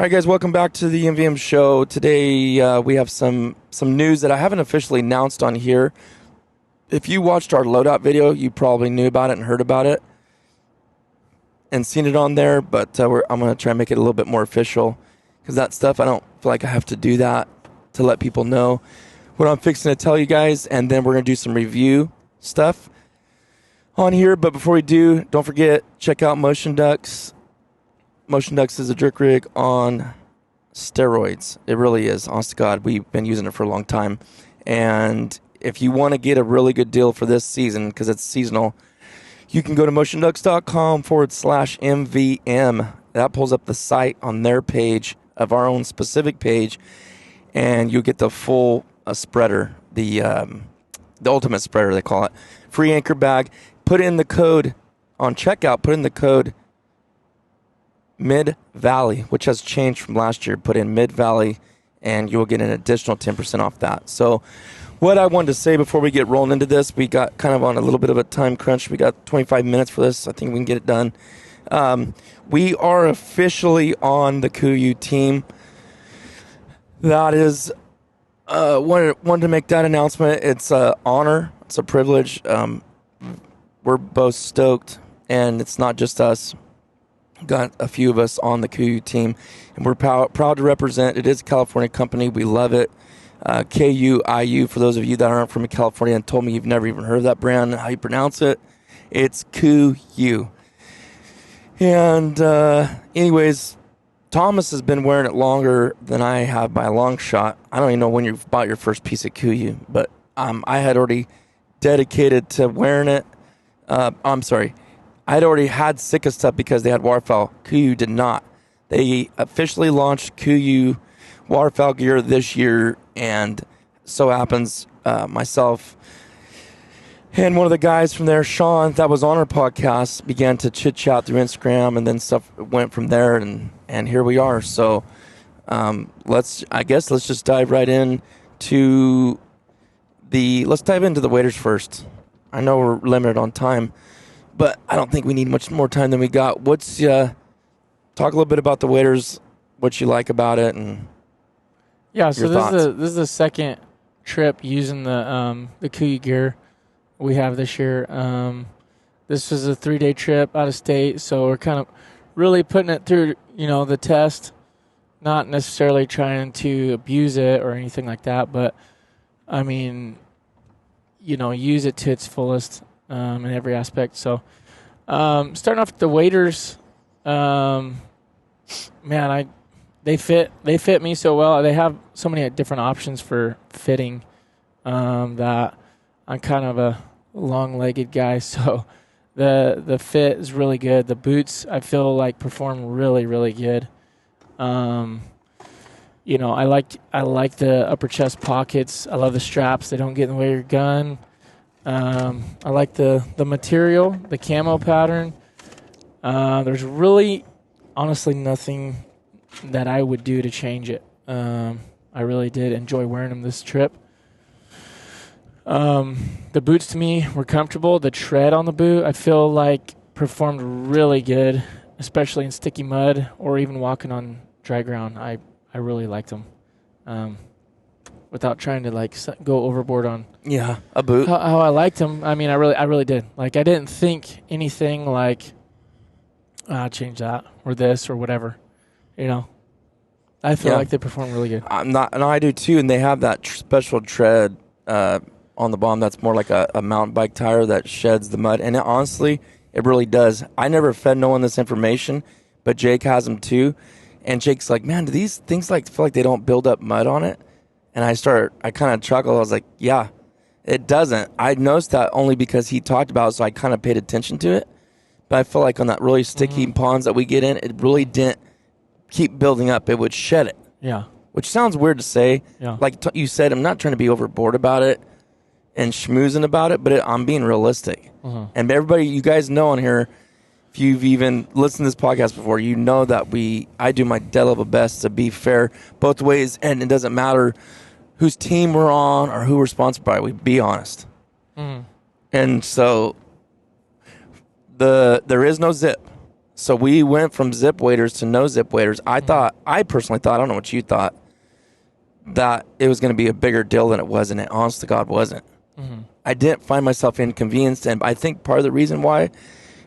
All right, guys, welcome back to the MVM Show. Today we have some news that I haven't officially announced on here. If you watched our loadout video, you probably knew about it and heard about it and seen it on there, but I'm going to try and make it a little bit more official because that stuff, I don't feel like I have to do that to let people know what I'm fixing to tell you guys, and then we're going to do some review stuff on here. But before we do, don't forget, check out Motion Ducks. Motion Ducks is a jerk rig on steroids. It really is. Honest to God, we've been using it for a long time. And if you want to get a really good deal for this season, because it's seasonal, you can go to motionducks.com/MVM. That pulls up the site on their page of our own specific page, and you'll get the full spreader, the ultimate spreader, they call it. Free anchor bag. Put in the code on checkout, put in the code Mid-Valley, which has changed from last year. Put in Mid-Valley, and you'll get an additional 10% off that. So what I wanted to say before we get rolling into this, we got kind of on a little bit of a time crunch. We got 25 minutes for this. I think we can get it done. We are officially on the Kuiu team. That is, wanted to make that announcement. It's an honor. It's a privilege. We're both stoked, and it's not just us. Got a few of us on the Kuiu team, and we're proud to represent. It is a California company. We love it. Kuiu, for those of you that aren't from California and told me you've never even heard of that brand, how you pronounce it, it's Kuiu. And anyways, Thomas has been wearing it longer than I have by a long shot. I don't even know when you bought your first piece of Kuiu, but I had already dedicated to wearing it. I had already had Sika stuff because they had Waterfowl. Kuiu did not. They officially launched Kuiu Waterfowl gear this year, and so happens myself and one of the guys from there, Sean, that was on our podcast, began to chit-chat through Instagram, and then stuff went from there, and here we are. So let's just dive right in to let's dive into the waders first. I know we're limited on time, but I don't think we need much more time than we got. Talk a little bit about the waders, what you like about it, and so this is the second trip using the Kuiu gear we have this year. This was a 3-day trip out of state, so we're kind of really putting it through, the test, not necessarily trying to abuse it or anything like that, but I mean, use it to its fullest in every aspect. So starting off with the waders, they fit me so well. They have so many different options for fitting that I'm kind of a long-legged guy, so the fit is really good. The boots, I feel like, perform really, really good. I like the upper chest pockets. I love the straps. They don't get in the way of your gun. I like the material, the camo pattern. There's really, honestly, nothing that I would do to change it. I really did enjoy wearing them this trip. The boots to me were comfortable. The tread on the boot, I feel like, performed really good, especially in sticky mud or even walking on dry ground. I really liked them. Without trying to go overboard on a boot. How I liked them. I mean, I really did. I didn't think anything change that or this or whatever. I feel like they perform really good. I do too, and they have that special tread on the bottom that's more like a mountain bike tire that sheds the mud, and honestly, it really does. I never fed no one this information, but Jake has them too, and Jake's like, man, do these things feel like they don't build up mud on it? And I kind of chuckled. I was like, yeah, it doesn't. I noticed that only because he talked about it, so I kind of paid attention to it. But I feel like on that really sticky ponds that we get in, it really didn't keep building up. It would shed it. Yeah. Which sounds weird to say. Yeah. Like you said, I'm not trying to be overboard about it and schmoozing about it, but I'm being realistic. And everybody, you guys know on here, if you've even listened to this podcast before, you know that I do my dead level best to be fair both ways, and it doesn't matter whose team we're on or who we're sponsored by. We be honest. And so there is no zip. So we went from zip waders to no zip waders. I personally thought, I don't know what you thought, that it was going to be a bigger deal than it was, and it honest to God wasn't. I didn't find myself inconvenienced, and I think part of the reason why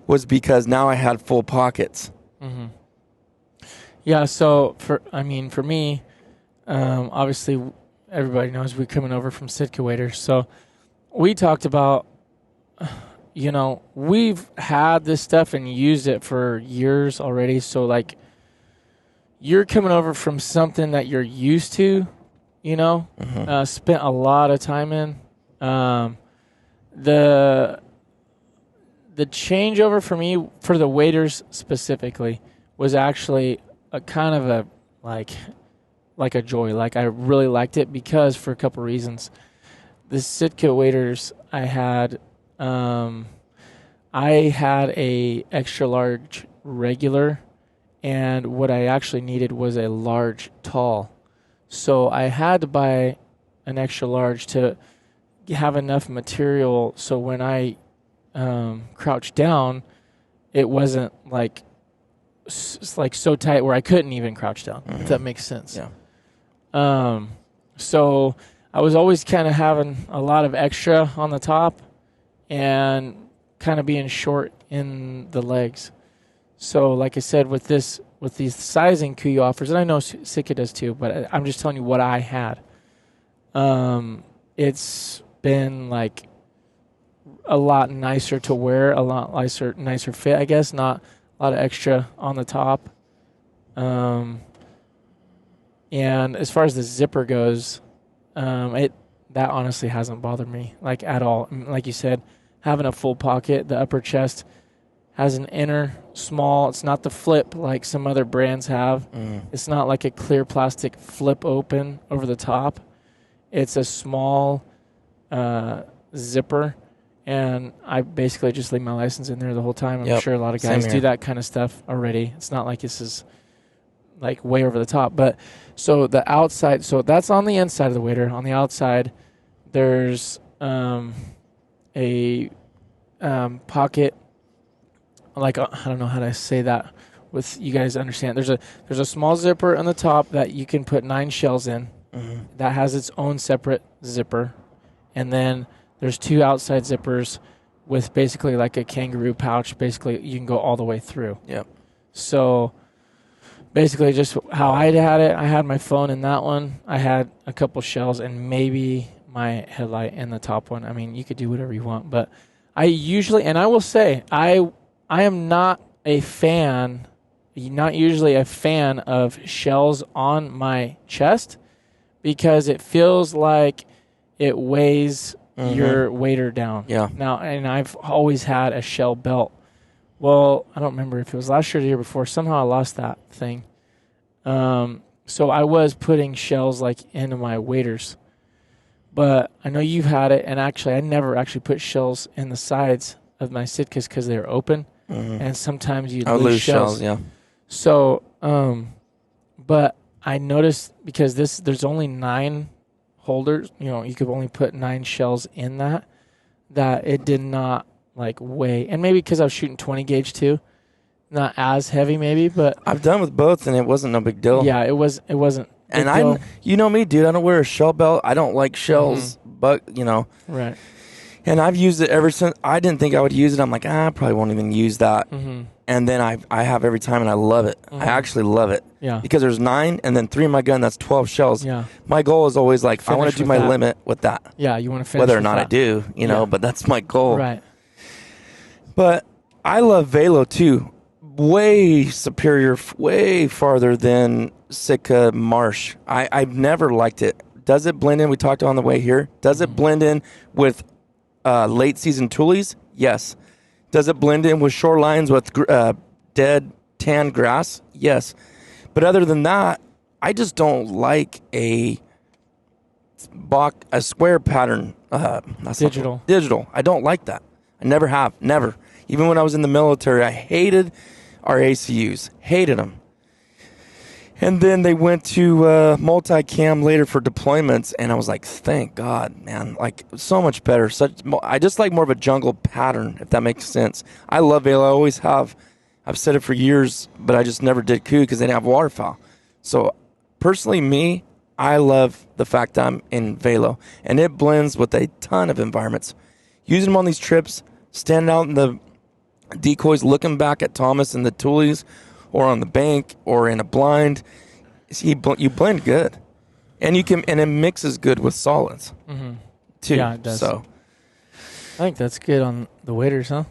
was because now I had full pockets. Yeah, so for me, obviously everybody knows we're coming over from Sitka waders, so we talked about, we've had this stuff and used it for years already. So like, you're coming over from something that you're used to, spent a lot of time in. The changeover for me, for the waders specifically, was actually a kind of a like a joy. Like, I really liked it because for a couple reasons. The Sitka waders I had a extra large regular, and what I actually needed was a large tall. So I had to buy an extra large to have enough material so when I crouched down, it wasn't like so tight where I couldn't even crouch down, if that makes sense. Yeah. So I was always kind of having a lot of extra on the top and kind of being short in the legs. So like I said, with these sizing Kuiu offers, and I know Sitka does too, but I'm just telling you what I had. It's been like a lot nicer to wear, a lot nicer fit, I guess, not a lot of extra on the top. And as far as the zipper goes, that honestly hasn't bothered me like at all. Like you said, having a full pocket, the upper chest has an inner small. It's not the flip like some other brands have. It's not like a clear plastic flip open over the top. It's a small zipper, and I basically just leave my license in there the whole time. I'm sure a lot of guys do that kind of stuff already. It's not like this is like way over the top. But so the outside, so that's on the inside of the wader. On the outside, there's a pocket. Like, I don't know how to say that with you guys understand. There's a small zipper on the top that you can put 9 shells in. That has its own separate zipper. And then there's 2 outside zippers with basically like a kangaroo pouch. Basically, you can go all the way through. Yep. So basically just how I had it, I had my phone in that one. I had a couple shells and maybe my headlight in the top one. I mean, you could do whatever you want. But I usually, and I will say, I am not usually a fan of shells on my chest because it feels like it weighs your wader down. Yeah. Now, and I've always had a shell belt. Well, I don't remember if it was last year or the year before. Somehow I lost that thing. So I was putting shells like into my waders. But I know you've had it, and actually I never actually put shells in the sides of my Sitkas because they're open. And sometimes you lose shells. Yeah. So, but I noticed because there's only 9 holders. You could only put 9 shells in that it did not like weigh. And maybe because I was shooting 20 gauge too, not as heavy maybe. But I've done with both, and it wasn't no big deal. Yeah, it wasn't. And you know me, dude. I don't wear a shell belt. I don't like shells, but right. And I've used it ever since. I didn't think I would use it. I'm like, I probably won't even use that. And then I have every time, and I love it. I actually love it. Yeah. Because there's 9, and then 3 in my gun. That's 12 shells. Yeah. My goal is always like, I want to do my limit with that. Yeah, you want to finish whether or not I do, but that's my goal. Right. But I love Velo too. Way superior, way farther than Sitka Marsh. I've never liked it. Does it blend in? We talked on the way here. Does it blend in with late season toolies? Yes. Does it blend in with shorelines with dead tan grass? Yes. But other than that, I just don't like a square pattern. Digital. I don't like that. I never have. Never. Even when I was in the military, I hated our ACUs. Hated them. And then they went to multicam later for deployments, and I was like, thank God, man. Like, so much better. I just like more of a jungle pattern, if that makes sense. I love Velo. I always have. I've said it for years, but I just never did Kuiu because they didn't have waterfowl. So personally, I love the fact that I'm in velo, and it blends with a ton of environments. Using them on these trips, standing out in the decoys, looking back at Thomas and the toolies, or on the bank, or in a blind, you blend good, and it mixes good with solids too. Yeah, it does. So I think that's good on the waders, huh?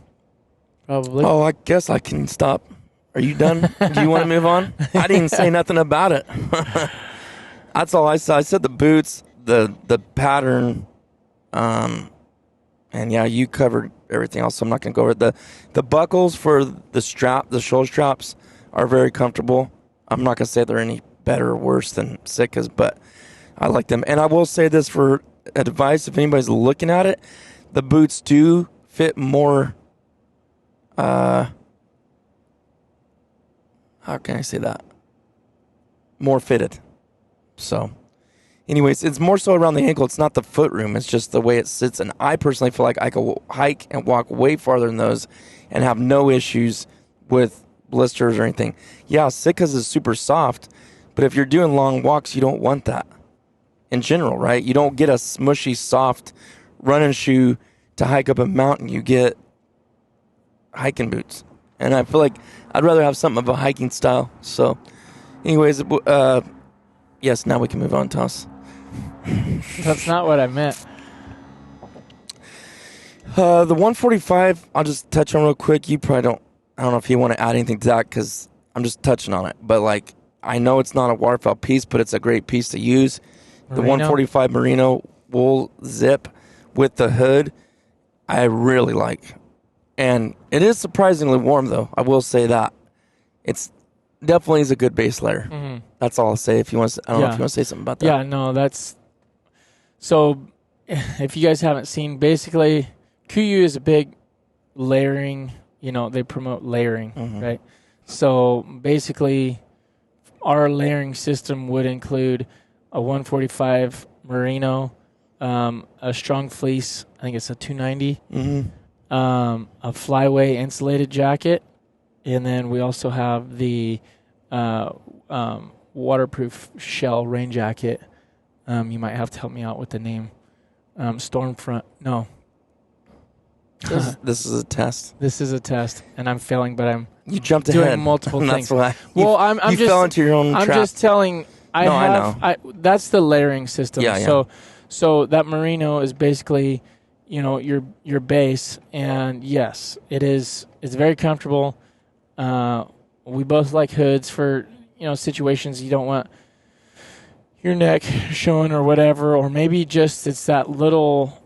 Probably. Oh, I guess I can stop. Are you done? Do you want to move on? I didn't say nothing about it. That's all I said. I said the boots, the pattern, and yeah, you covered everything else, so I'm not going to go over it. The buckles for the shoulder straps are very comfortable. I'm not going to say they're any better or worse than Sitka's, but I like them. And I will say this for advice, if anybody's looking at it, the boots do fit more, how can I say that? More fitted. So, anyways, it's more so around the ankle. It's not the foot room. It's just the way it sits. And I personally feel like I could hike and walk way farther than those and have no issues with blisters or anything. Yeah, Sitka's is super soft, but if you're doing long walks, you don't want that in general, right? You don't get a smushy, soft running shoe to hike up a mountain. You get hiking boots. And I feel like I'd rather have something of a hiking style. So, anyways, yes, now we can move on, Toss. That's not what I meant. The 145, I'll just touch on real quick. You probably don't, I don't know if you want to add anything to that because I'm just touching on it. But, like, I know it's not a waterfowl piece, but it's a great piece to use. Merino? The 145 merino wool zip with the hood, I really like. And it is surprisingly warm, though. I will say that. It's definitely is a good base layer. Mm-hmm. That's all I'll say. If you want, I don't know if you want to say something about that. Yeah, no, that's so. If you guys haven't seen, basically, Kuiu is a big layering. You know, they promote layering, right? So basically, our layering system would include a 145 merino, a strong fleece. I think it's a 290. A flyway insulated jacket, and then we also have the waterproof shell rain jacket. You might have to help me out with the name. Stormfront. No. This is a test. This is a test, and I'm failing, but you jumped doing ahead. multiple things. That's why. Well, I'm you just fell into your own trap. I'm just telling. I know. That's the layering system. Yeah. So that merino is basically, you know, your base, and yes, it is. It's very comfortable. We both like hoods for, you know, situations you don't want your neck showing or whatever, or maybe just it's that little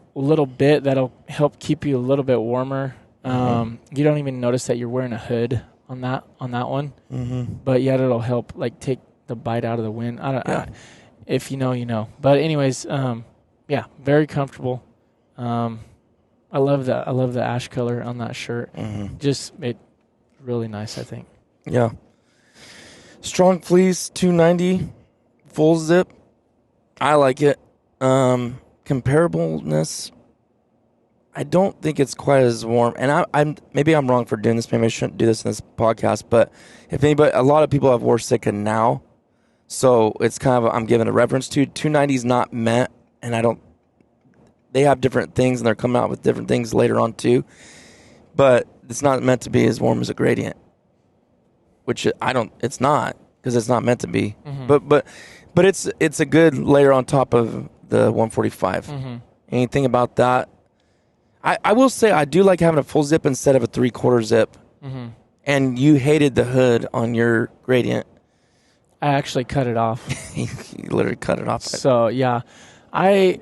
bit that'll help keep you a little bit warmer. You don't even notice that you're wearing a hood on that one, but yet it'll help like take the bite out of the wind. If you know, you know. But anyways, yeah, very comfortable. I love that. I love the ash color on that shirt. Just it really nice, I think. Yeah. Strong fleece, 290, full zip. I like it. Comparableness, I don't think it's quite as warm. And I'm maybe I'm wrong for doing this. Maybe I shouldn't do this in this podcast. But if anybody, a lot of people have wore Sitka now, so it's kind of I'm giving a reference to 290 is not meant, and I don't. They have different things, and they're coming out with different things later on too. But it's not meant to be as warm as a gradient, which it's not because it's not meant to be. But it's a good layer on top of the 145. Anything about that? I will say I do like having a full zip instead of a 3/4 zip. And you hated the hood on your gradient. I actually cut it off. You literally cut it off. So yeah, I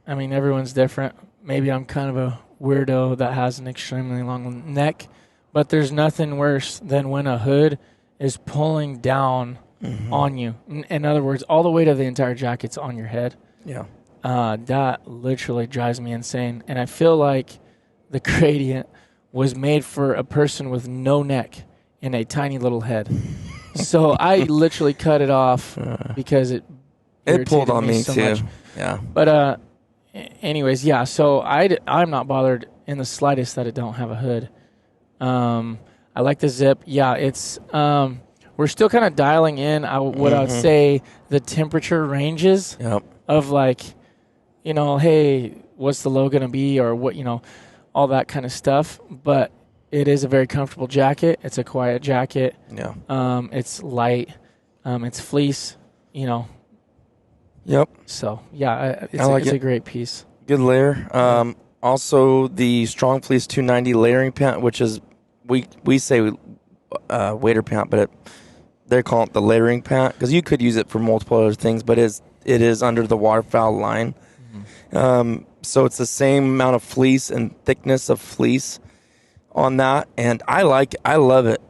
mean, everyone's different. Maybe I'm kind of a weirdo that has an extremely long neck, but there's nothing worse than when a hood is pulling down on you. In other words, all the weight of the entire jacket's on your head. Yeah. That literally drives me insane. And I feel like the gradient was made for a person with no neck and a tiny little head. So I literally cut it off because it pulled on me so too. Much. Yeah. But anyways, yeah. So I'm not bothered in the slightest that it don't have a hood. I I like the zip. Yeah, it's we're still kind of dialing in what I would say the temperature ranges of like, hey, what's the low going to be, or what, all that kind of stuff. But it is a very comfortable jacket. It's a quiet jacket. Yeah. It's light. It's fleece, Yep. So, yeah, it's a great piece. Good layer. Also, the Strong Fleece 290 layering pant, which is, we say wader pant, but they call it the layering pant because you could use it for multiple other things, but it is under the waterfowl line. So it's the same amount of fleece and thickness of fleece on that, and I love it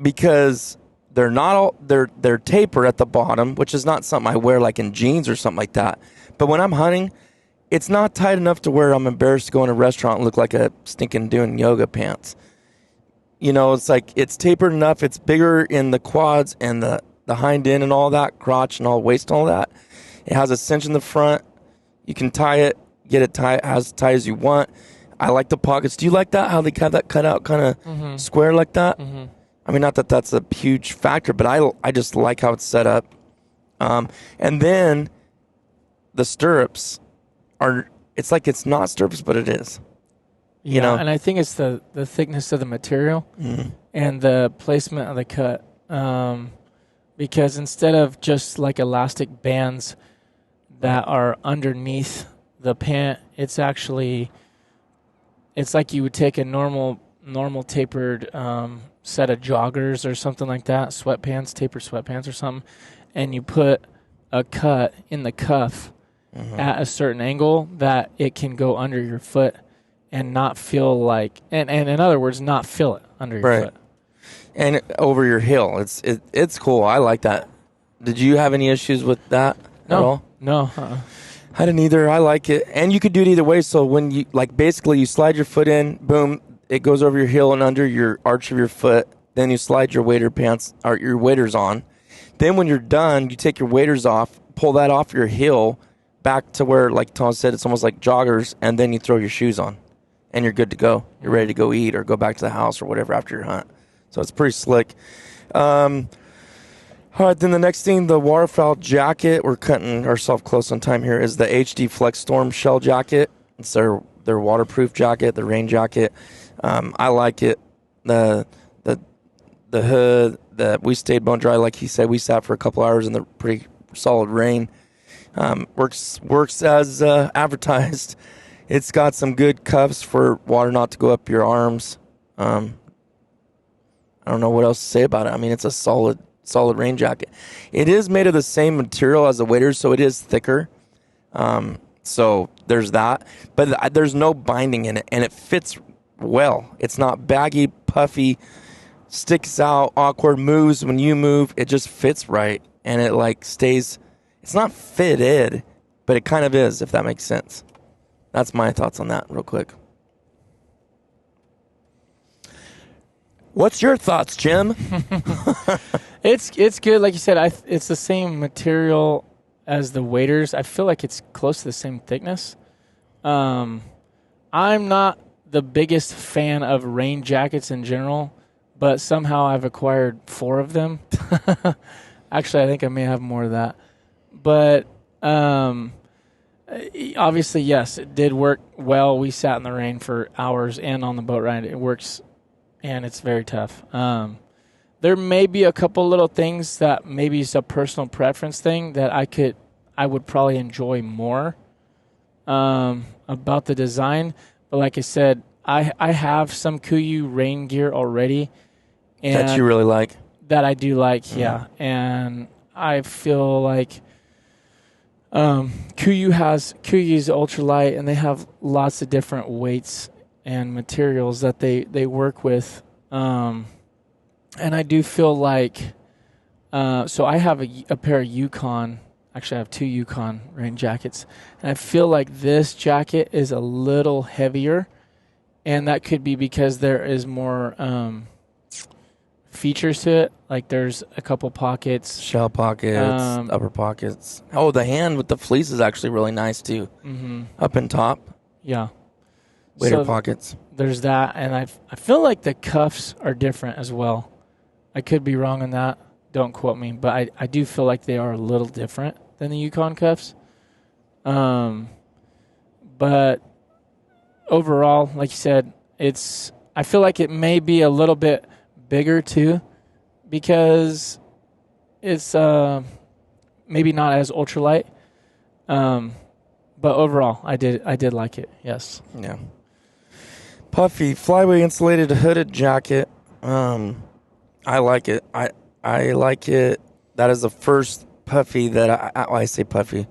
because they're not all they're tapered at the bottom, which is not something I wear like in jeans or something like that. But when I'm hunting, it's not tight enough to where I'm embarrassed to go in a restaurant and look like a stinking doing yoga pants. It's like it's tapered enough. It's bigger in the quads and the hind end and all that, crotch and all waist and all that. It has a cinch in the front. You can tie it, get it tight as tight as you want. I like the pockets. Do you like that? How they have that cut out kind of square like that? I mean, not that that's a huge factor, but I just like how it's set up. And then the stirrups it's like it's not stirrups, but it is. And I think it's the thickness of the material and the placement of the cut. Because instead of just like elastic bands that are underneath the pant, it's like you would take a normal tapered set of joggers or something like that, tapered sweatpants or something, and you put a cut in the cuff at a certain angle that it can go under your foot and not feel like, and in other words, not feel it under your foot. And over your heel. It's cool. I like that. Did you have any issues with that at all? No. I didn't either. I like it. And you could do it either way. So when you, basically you slide your foot in, boom, it goes over your heel and under your arch of your foot. Then you slide your wader pants or your waders on. Then when you're done, you take your waders off, pull that off your heel back to where, like Tom said, it's almost like joggers, and then you throw your shoes on. And you're good to go. You're ready to go eat or go back to the house or whatever after your hunt. So it's pretty slick. All right, then the next thing, the waterfowl jacket. We're cutting ourselves close on time here. Is the HD Flex Storm shell jacket. It's their waterproof jacket, the rain jacket. I like it. The hood. We stayed bone dry, like he said. We sat for a couple hours in the pretty solid rain. Works as advertised. It's got some good cuffs for water not to go up your arms. I don't know what else to say about it. I mean, it's a solid rain jacket. It is made of the same material as the waders, so it is thicker. So there's that. But there's no binding in it, and it fits well. It's not baggy, puffy, sticks out, awkward, moves when you move. It just fits right, and it stays. It's not fitted, but it kind of is, if that makes sense. That's my thoughts on that real quick. What's your thoughts, Jim? It's good. Like you said, it's the same material as the waders. I feel like it's close to the same thickness. I'm not the biggest fan of rain jackets in general, but somehow I've acquired 4 of them. Actually, I think I may have more of that. But obviously, yes, it did work well. We sat in the rain for hours and on the boat ride. It works, and it's very tough. There may be a couple little things that maybe it's a personal preference thing that I would probably enjoy more about the design. But like I said, I have some Kuiu rain gear already. And that you really like? That I do like, yeah. And I feel like Kuiu's ultralight, and they have lots of different weights and materials that they work with. And I do feel like, so I have a pair of Yukon. Actually, I have 2 Yukon rain jackets. And I feel like this jacket is a little heavier. And that could be because there is more features to it. Like there's a couple pockets. Shell pockets, upper pockets. Oh, the hand with the fleece is actually really nice too. Up and top. Yeah. Wader pockets. there's that, and I feel like the cuffs are different as well. I could be wrong on that. Don't quote me, but I do feel like they are a little different than the Yukon cuffs. But overall, like you said, I feel like it may be a little bit bigger too, because it's maybe not as ultralight. But overall, I did like it. Yes. Yeah. Puffy flyway insulated hooded jacket. I like it. I like it. That is the first Puffy that I say Puffy.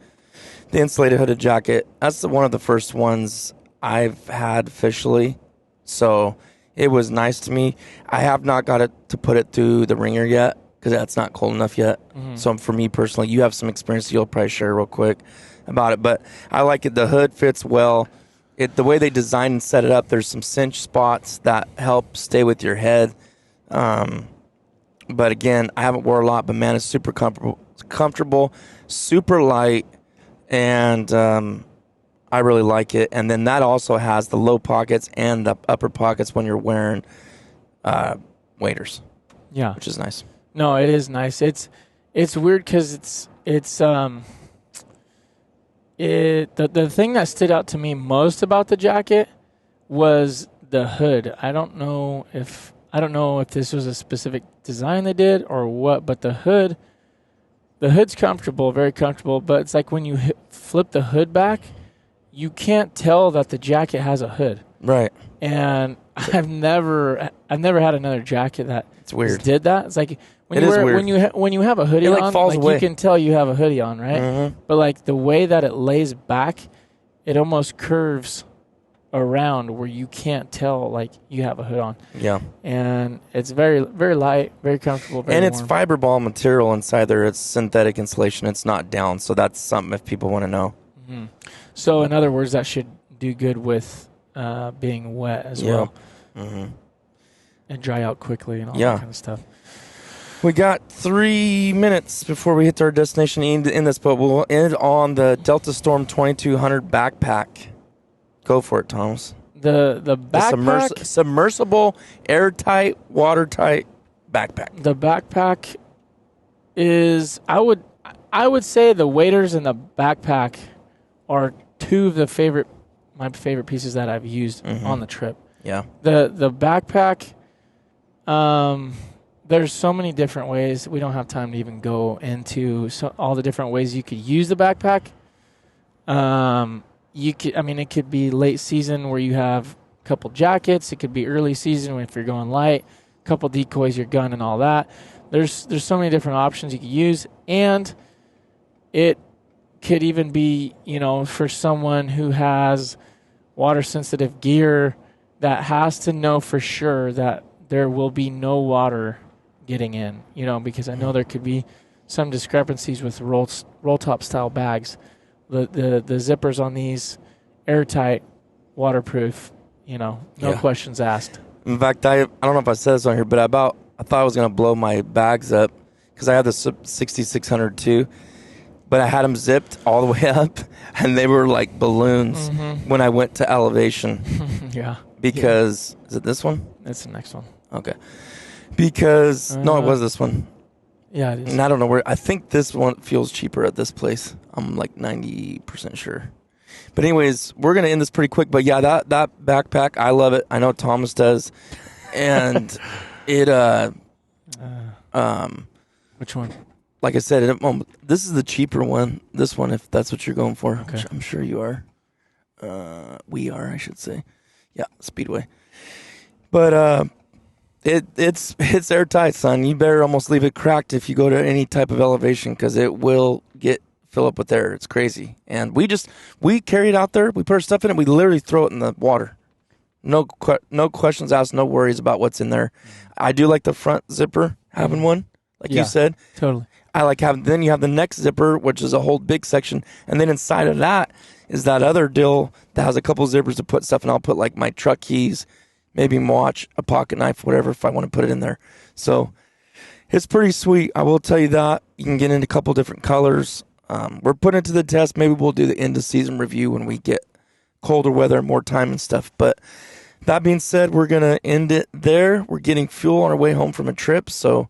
The insulated hooded jacket. That's one of the first ones I've had officially. So it was nice to me. I have not got it to put it through the ringer yet because that's not cold enough yet. Mm-hmm. So for me personally, you have some experience. You'll probably share real quick about it. But I like it. The hood fits well. The way they design and set it up, there's some cinch spots that help stay with your head. But again, I haven't wore a lot, but man, it's super comfortable, super light, and I really like it. And then that also has the low pockets and the upper pockets when you're wearing waders. Yeah, which is nice. No, it is nice. It's weird because the thing that stood out to me most about the jacket was the hood. I don't know if this was a specific design they did or what, but the hood's comfortable, very comfortable, but it's like when you flip the hood back, you can't tell that the jacket has a hood. Right. And I've never had another jacket that it's weird. Did that. It's like when you have a hoodie on, falls away. You can tell you have a hoodie on, right? Mm-hmm. But like the way that it lays back, it almost curves around where you can't tell like you have a hood on. Yeah. And it's very, very light, very comfortable, very and it's warm. fiberball material inside there. It's synthetic insulation. It's not down. So that's something if people want to know. Mm-hmm. So in other words, that should do good with being wet as well. Mm-hmm. And dry out quickly and all that kind of stuff. We got 3 minutes before we hit our destination in this, but we'll end on the Delta Storm 2200 backpack. Go for it, Thomas. The backpack, submersible, airtight, watertight backpack. The backpack is I would say the waders and the backpack are two of my favorite pieces that I've used on the trip. Yeah. The backpack, there's so many different ways. We don't have time to even go into all the different ways you could use the backpack. It could be late season where you have a couple jackets. It could be early season if you're going light, a couple decoys, your gun, and all that. There's so many different options you could use, and it could even be, for someone who has water-sensitive gear that has to know for sure that there will be no water getting in, because I know there could be some discrepancies with roll top style bags. The zippers on these airtight, waterproof, no questions asked. In fact, I don't know if I said this on here, but I thought I was going to blow my bags up because I had the 6600 too, but I had them zipped all the way up, and they were like balloons when I went to elevation. Yeah. Because, is it this one? It's the next one. Okay. Because, no, it was this one. Yeah, it is. And I don't know where. I think this one feels cheaper at this place. I'm like 90% sure. But anyways, we're going to end this pretty quick. But yeah, that backpack, I love it. I know Thomas does. And it, which one? Like I said, this is the cheaper one. This one, if that's what you're going for. Okay. I'm sure you are. We are, I should say. Yeah, Speedway. But it's airtight, son. You better almost leave it cracked if you go to any type of elevation because it will fill up with air. It's crazy. And we carry it out there. We put our stuff in it. We literally throw it in the water. No questions asked. No worries about what's in there. I do like the front zipper having one, like you said. Totally. I like having. Then you have the next zipper, which is a whole big section, and then inside of that is that other deal that has a couple zippers to put stuff in. I'll put like my truck keys, maybe my watch, a pocket knife, whatever, if I want to put it in there. So it's pretty sweet. I will tell you that. You can get into a couple different colors. We're putting it to the test. Maybe we'll do the end of season review when we get colder weather and more time and stuff. But that being said, we're going to end it there. We're getting fuel on our way home from a trip. So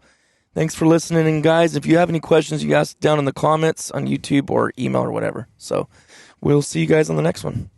thanks for listening. And guys, if you have any questions, you ask down in the comments on YouTube or email or whatever. So we'll see you guys on the next one.